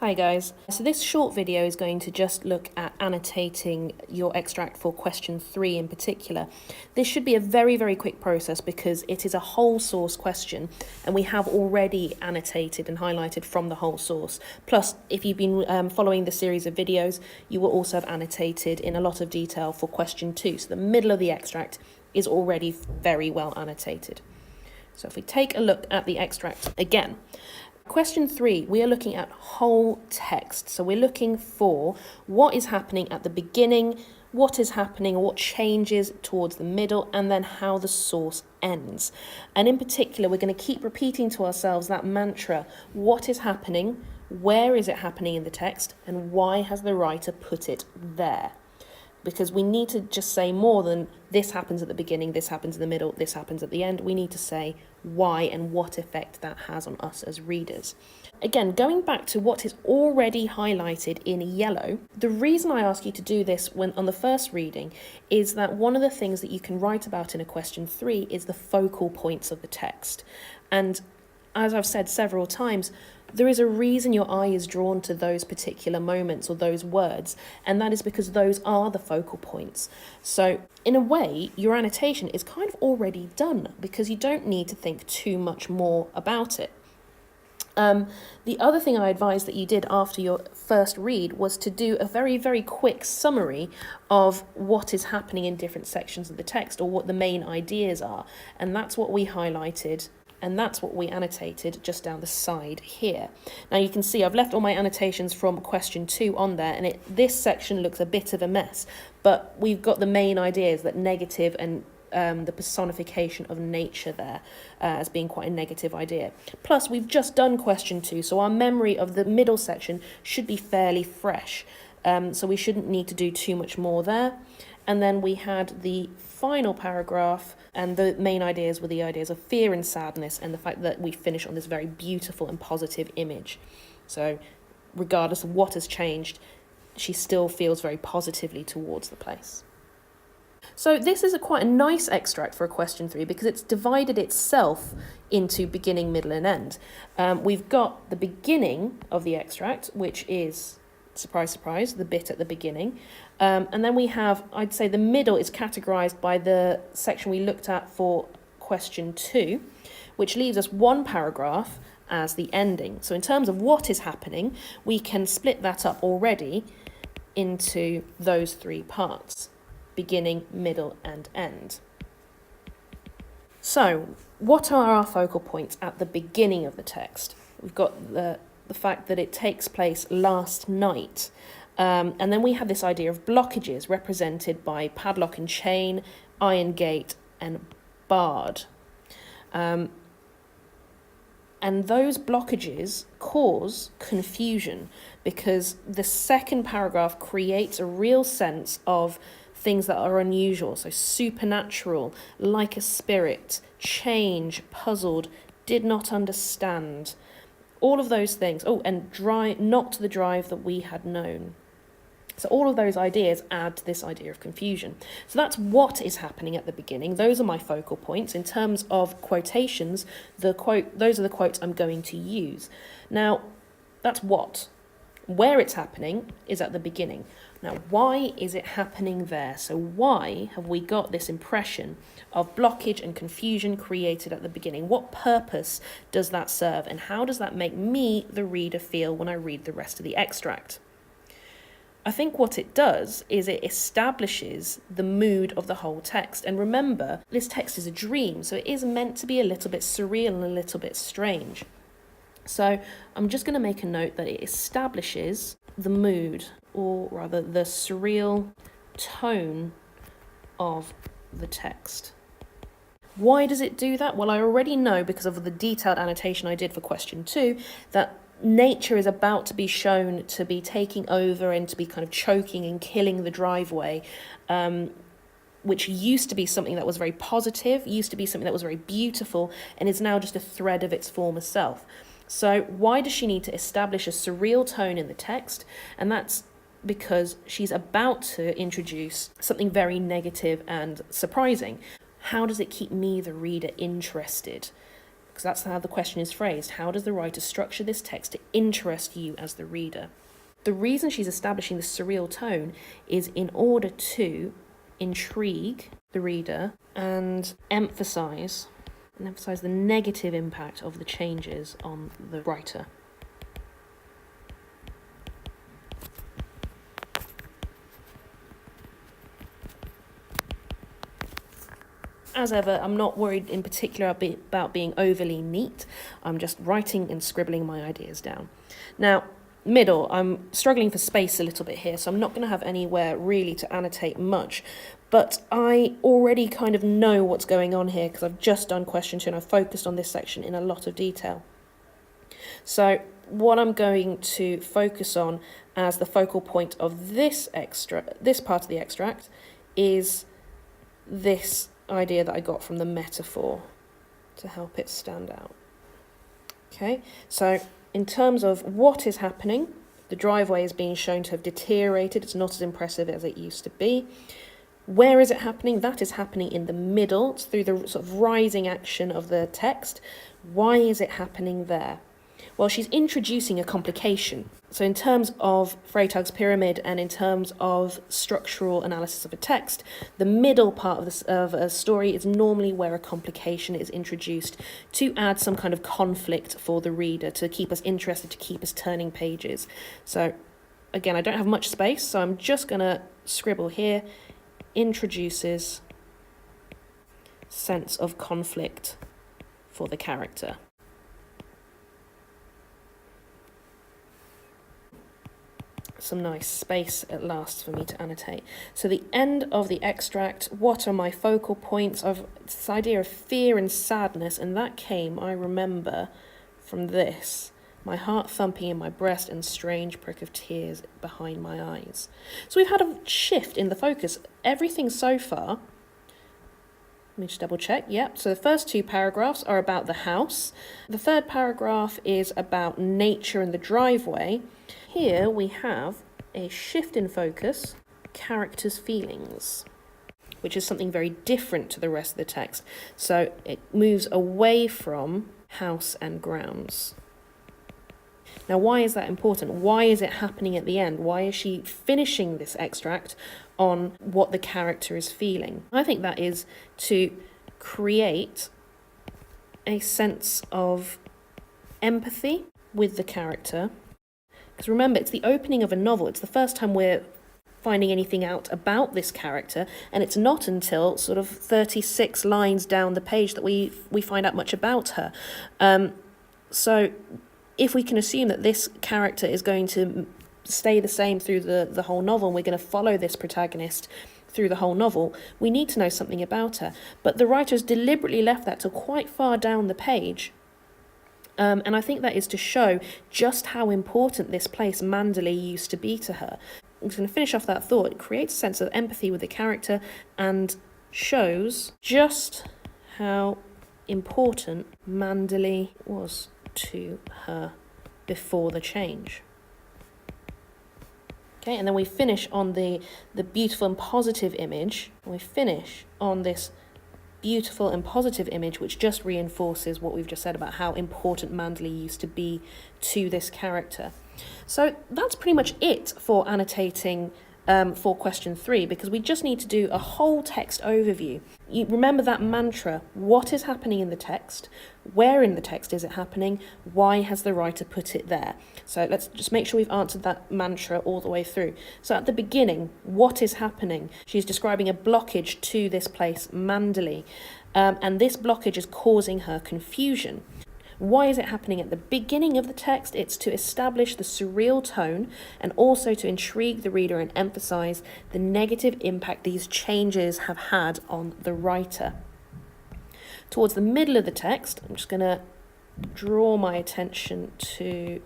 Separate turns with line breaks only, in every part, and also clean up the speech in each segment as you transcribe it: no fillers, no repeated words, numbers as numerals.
Hi guys, so this short video is going to just look at annotating your extract for question 3 in particular. This should be a very quick process because it is a whole source question and we have already annotated and highlighted from the whole source. Plus, if you've been following the series of videos, you will also have annotated in a lot of detail for question 2. So the middle of the extract is already very well annotated. So if we take a look at the extract again, question 3, we are looking at whole text. So we're looking for what is happening at the beginning, what is happening, what changes towards the middle, and then how the source ends. And in particular, we're going to keep repeating to ourselves that mantra, what is happening, where is it happening in the text, and why has the writer put it there? Because we need to just say more than this happens at the beginning, this happens in the middle, this happens at the end. We need to say why and what effect that has on us as readers. Again, going back to what is already highlighted in yellow, the reason I ask you to do this when on the first reading is that one of the things that you can write about in a question 3 is the focal points of the text. And as I've said several times, there is a reason your eye is drawn to those particular moments or those words, and that is because those are the focal points. So in a way, your annotation is kind of already done because you don't need to think too much more about it. The other thing I advise that you did after your first read was to do a very quick summary of what is happening in different sections of the text or what the main ideas are, and that's what we highlighted. And that's what we annotated just down the side here. Now you can see I've left all my annotations from question 2 on there, and this section looks a bit of a mess, but we've got the main ideas, that negative and the personification of nature there as being quite a negative idea. Plus we've just done question 2, so our memory of the middle section should be fairly fresh. So we shouldn't need to do too much more there. And then we had the final paragraph, and the main ideas were the ideas of fear and sadness and the fact that we finish on this very beautiful and positive image. So regardless of what has changed, she still feels very positively towards the place. So this is quite a nice extract for a question 3 because it's divided itself into beginning, middle and end. We've got the beginning of the extract, which is, surprise, the bit at the beginning. And then we have, I'd say the middle is categorised by the section we looked at for question 2, which leaves us one paragraph as the ending. So in terms of what is happening, we can split that up already into those 3 parts: beginning, middle and end. So what are our focal points at the beginning of the text? We've got the fact that it takes place last night. And then we have this idea of blockages represented by padlock and chain, iron gate and barred. And those blockages cause confusion because the second paragraph creates a real sense of things that are unusual. So supernatural, like a spirit, change, puzzled, did not understand. All of those things. Oh, and not the drive that we had known. So all of those ideas add to this idea of confusion. So that's what is happening at the beginning. Those are my focal points. In terms of quotations, those are the quotes I'm going to use. Now, that's what. Where it's happening is at the beginning. Now, why is it happening there? So why have we got this impression of blockage and confusion created at the beginning? What purpose does that serve? And how does that make me, the reader, feel when I read the rest of the extract? I think what it does is it establishes the mood of the whole text. And remember, this text is a dream, so it is meant to be a little bit surreal and a little bit strange. So I'm just going to make a note that it establishes the mood, or rather the surreal tone of the text. Why does it do that? Well, I already know because of the detailed annotation I did for question 2 that nature is about to be shown to be taking over and to be kind of choking and killing the driveway, which used to be something that was very positive, used to be something that was very beautiful, and is now just a thread of its former self. So why does she need to establish a surreal tone in the text? And that's because she's about to introduce something very negative and surprising. How does it keep me, the reader, interested? because that's how the question is phrased. How does the writer structure this text to interest you as the reader? The reason she's establishing this surreal tone is in order to intrigue the reader and emphasize the negative impact of the changes on the writer. As ever, I'm not worried in particular about being overly neat. I'm just writing and scribbling my ideas down. Now, middle, I'm struggling for space a little bit here, so I'm not going to have anywhere really to annotate much. But I already kind of know what's going on here because I've just done question 2 and I've focused on this section in a lot of detail. So what I'm going to focus on as the focal point of this part of the extract is this idea that I got from the metaphor to help it stand out. Okay, so in terms of what is happening, the driveway is being shown to have deteriorated. It's not as impressive as it used to be. Where is it happening? That is happening in the middle. It's through the sort of rising action of the text. Why is it happening there? Well, she's introducing a complication. So in terms of Freytag's pyramid and in terms of structural analysis of a text, the middle part of a story is normally where a complication is introduced to add some kind of conflict for the reader, to keep us interested, to keep us turning pages. So again, I don't have much space, so I'm just going to scribble here. Introduces sense of conflict for the character. Some nice space at last for me to annotate. So the end of the extract, what are my focal points of this idea of fear and sadness? And that came, I remember, from this. My heart thumping in my breast and strange prick of tears behind my eyes. So we've had a shift in the focus. Everything so far, let me just double check. Yep. So the first 2 paragraphs are about the house. The third paragraph is about nature and the driveway. Here we have a shift in focus, characters' feelings, which is something very different to the rest of the text. So it moves away from house and grounds. Now, why is that important? Why is it happening at the end? Why is she finishing this extract on what the character is feeling? I think that is to create a sense of empathy with the character. Because remember, it's the opening of a novel. It's the first time we're finding anything out about this character, and it's not until sort of 36 lines down the page that we find out much about her. So if we can assume that this character is going to stay the same through the whole novel, and we're going to follow this protagonist through the whole novel, we need to know something about her. But the writer has deliberately left that till quite far down the page. And I think that is to show just how important this place, Manderley, used to be to her. I'm just going to finish off that thought. It creates a sense of empathy with the character and shows just how important Manderley was to her before the change. Okay, and then we finish on the beautiful and positive image. We finish on this beautiful and positive image, which just reinforces what we've just said about how important Manderley used to be to this character. So that's pretty much it for annotating for question 3, because we just need to do a whole text overview. You remember that mantra: what is happening in the text, where in the text is it happening, why has the writer put it there? So let's just make sure we've answered that mantra all the way through. So at the beginning, what is happening? She's describing a blockage to this place, Manderley, and this blockage is causing her confusion. Why is it happening at the beginning of the text? It's to establish the surreal tone and also to intrigue the reader and emphasize the negative impact these changes have had on the writer. Towards the middle of the text, I'm just going to draw my attention to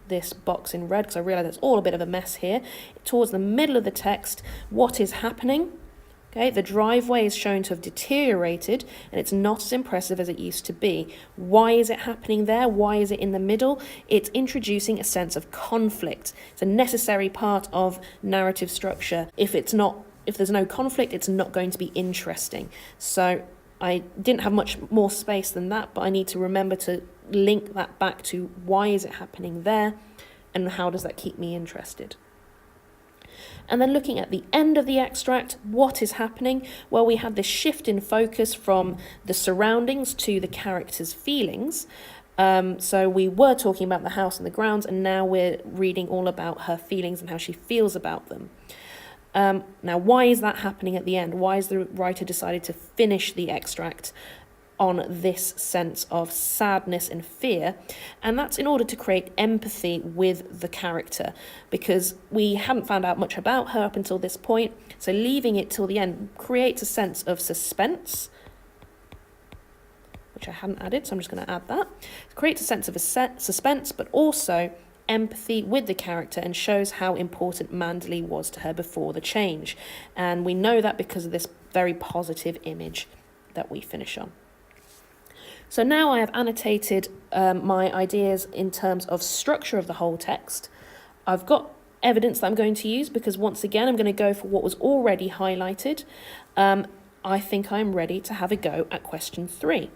this box in red because I realise it's all a bit of a mess here. Towards the middle of the text, what is happening? Okay, the driveway is shown to have deteriorated and it's not as impressive as it used to be. Why is it happening there? Why is it in the middle? It's introducing a sense of conflict. It's a necessary part of narrative structure. If there's no conflict, it's not going to be interesting. So I didn't have much more space than that, but I need to remember to link that back to why is it happening there and how does that keep me interested. And then looking at the end of the extract, what is happening? Well, we had this shift in focus from the surroundings to the character's feelings. So we were talking about the house and the grounds, and now we're reading all about her feelings and how she feels about them. Now, why is that happening at the end? Why has the writer decided to finish the extract on this sense of sadness and fear? And that's in order to create empathy with the character, because we hadn't found out much about her up until this point. So leaving it till the end creates a sense of suspense, which I hadn't added, so I'm just going to add that. It creates a sense of suspense, but also empathy with the character, and shows how important Manderley was to her before the change. And we know that because of this very positive image that we finish on. So now I have annotated my ideas in terms of structure of the whole text. I've got evidence that I'm going to use because once again I'm going to go for what was already highlighted. I think I'm ready to have a go at question 3.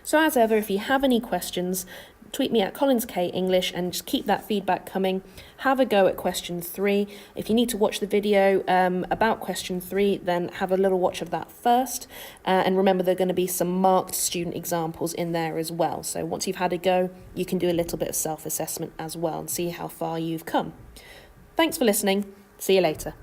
So as ever, if you have any questions, tweet me at CollinsKEnglish and just keep that feedback coming. Have a go at question 3. If you need to watch the video about question 3, then have a little watch of that first. And remember, there are going to be some marked student examples in there as well. So once you've had a go, you can do a little bit of self-assessment as well and see how far you've come. Thanks for listening. See you later.